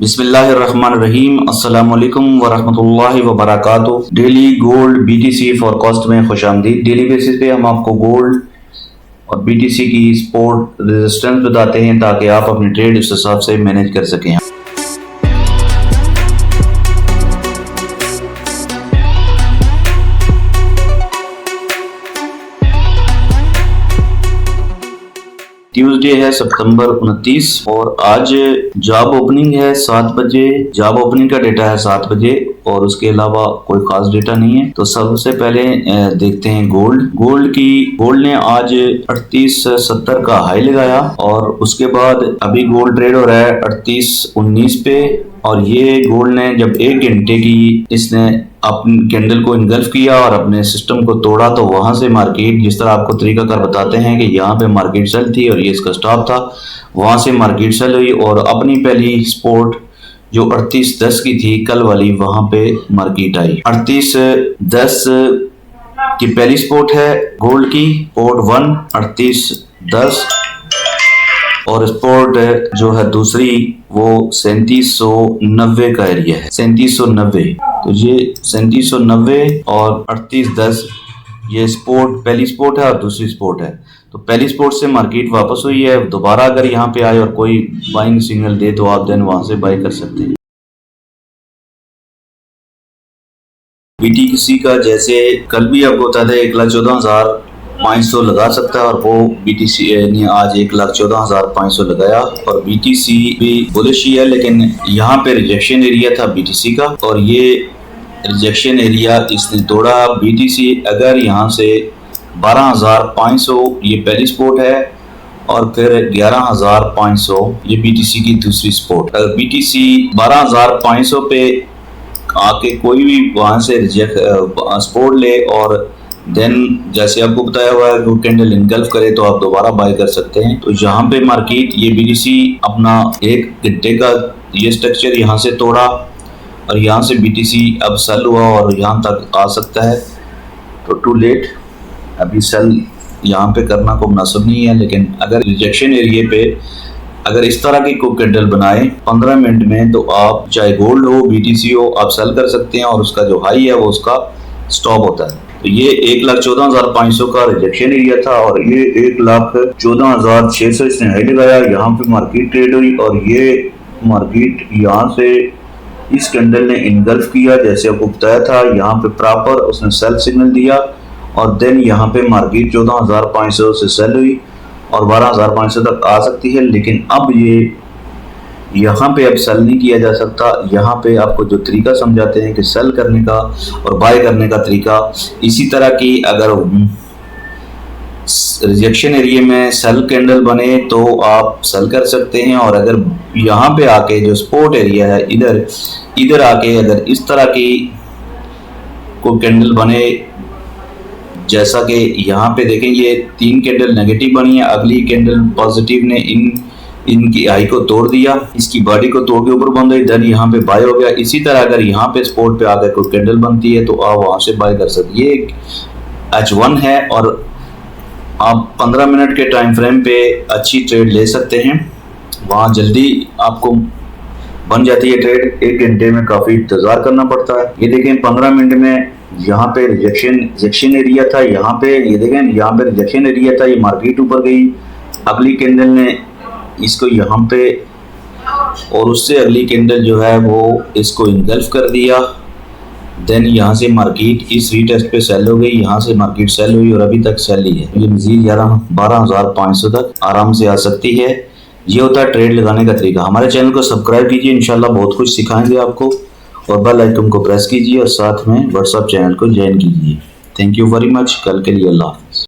बिस्मिल्लाहिर्रहमानिर्रहीम। अस्सलामु अलैकुम वरहमतुल्लाहि वबरकातुहू। डेली गोल्ड बीटीसी फॉरकास्ट में खुशामदीद। डेली बेसिस पे हम आपको गोल्ड और बीटीसी की सपोर्ट रेजिस्टेंस बताते हैं ताकि आप अपनी ट्रेड उस हिसाब से मैनेज कर सकें। ट्यूसडे है सितंबर 29 और आज जॉब ओपनिंग है 7 बजे। जॉब ओपनिंग का डेटा है 7 बजे और उसके अलावा कोई खास डेटा नहीं है। तो सबसे पहले देखते हैं गोल्ड ने आज 3870 का हाई लगाया और उसके बाद अभी गोल्ड ट्रेड हो रहा है 3819 पे। और ये गोल्ड ने जब 1 घंटे की इसने अपने कैंडल को इनगल्फ किया और अपने सिस्टम को तोड़ा तो वहां से मार्केट, जिस तरह आपको तरीकाकार बताते हैं कि यहाँ पे मार्केट सेल थी और ये इसका स्टॉप था, वहां से मार्केट सेल हुई और अपनी पहली सपोर्ट जो 3810 की थी कल वाली, वहां पे मार्केट आई। 3810 की पहली सपोर्ट है गोल्ड की, सपोर्ट 1 3810 और स्पोर्ट जो है दूसरी वो 3790 का एरिया है, 3790। तो ये 3790 और 3810 ये स्पोर्ट पहली स्पोर्ट है और दूसरी स्पोर्ट है। तो पहली स्पोर्ट से मार्केट वापस हुई है। दोबारा अगर यहाँ पे आए और कोई बाइंग सिग्नल दे तो आप देन वहां से बाय कर सकते हैं। बीटीसी का जैसे कल भी आपको बता दें 1,14,500 लगा सकता है और वो बीटीसी ने आज 1,14,500 लगाया और बीटीसी भी बुलिश ही है, लेकिन यहाँ पे रिजेक्शन एरिया था बीटीसी का और ये रिजेक्शन एरिया इसने तोड़ा। बीटीसी अगर यहाँ से 12,500 ये पहली सपोर्ट है और फिर 11,500 ये बीटीसी की दूसरी सपोर्ट। अगर बीटीसी 12,500 पे आके कोई भी वहां से सपोर्ट ले और देन जैसे आपको बताया हुआ है वो कैंडल इनगल्फ करे तो आप दोबारा बाय कर सकते हैं। तो यहाँ पे मार्केट ये बीटीसी अपना 1 घंटे का ये स्ट्रक्चर यहाँ से तोड़ा और यहाँ से बीटीसी अब सेल हुआ और यहाँ तक आ सकता है। तो टू लेट, अभी सेल यहाँ पे करना को मुनासिब नहीं है, लेकिन अगर रिजेक्शन एरिया पे अगर इस तरह की कोई कैंडल बनाए 15 मिनट में तो आप चाहे गोल्ड हो बीटीसी हो आप सेल कर सकते हैं और उसका जो हाई है वो उसका स्टॉप होता है। तो ये 1,14,500 का रिजेक्शन एरिया था और ये 1,14,600 इसने हाई लगाया। यहाँ पे मार्केट ट्रेड हुई और ये मार्केट यहाँ से इस कैंडल ने इनगल्फ किया जैसे आपको बताया था। यहाँ पे प्रॉपर उसने सेल सिग्नल दिया और देन यहाँ पे मार्केट 14,500 से सेल हुई और 12,500 तक आ सकती है, लेकिन अब ये यहाँ पे अब सेल नहीं किया जा सकता। यहाँ पे आपको जो तरीका समझाते हैं कि सेल करने का और बाय करने का तरीका, इसी तरह की अगर रिजेक्शन एरिया में सेल कैंडल बने तो आप सेल कर सकते हैं और अगर यहाँ पे आके जो सपोर्ट एरिया है इधर आके अगर इस तरह की कोई कैंडल बने, जैसा कि यहाँ पे देखें ये 3 कैंडल नेगेटिव बनी है, अगली कैंडल पॉजिटिव ने इनकी हाई को तोड़ दिया, इसकी बॉडी को तोड़ के ऊपर बंद हुई, देन यहाँ पे बाय हो गया। इसी तरह अगर यहाँ पे सपोर्ट पे आकर कोई कैंडल बनती है तो आप वहां से बाय कर सकते। ये H1 है और आप 15 मिनट के टाइम फ्रेम पे अच्छी ट्रेड ले सकते हैं, वहाँ जल्दी आपको बन जाती है ट्रेड। 1 घंटे में काफी इंतजार करना पड़ता है। ये देखें 15 मिनट में यहाँ पे रिजेक्शन एरिया था, यहाँ पे ये देखें यहाँ पे रिजेक्शन एरिया था, ये मार्केट ऊपर गई, अगली कैंडल ने इसको यहाँ पे और उससे अगली कैंडल जो है वो इसको इनगल्फ कर दिया। देन यहाँ से मार्केट इस रीटेस्ट पे सेल हो गई, यहाँ से मार्केट सेल हुई और अभी तक सेल ही है। ये मजीद 12,500 तक आराम से आ सकती है। ये होता है ट्रेड लगाने का तरीका। हमारे चैनल को सब्सक्राइब कीजिए, इंशाल्लाह बहुत कुछ सिखाएंगे आपको, और बेल आइकन को प्रेस कीजिए और साथ में व्हाट्सएप चैनल को ज्वाइन कीजिए। Thank you very much. कल के लिए अल्लाह।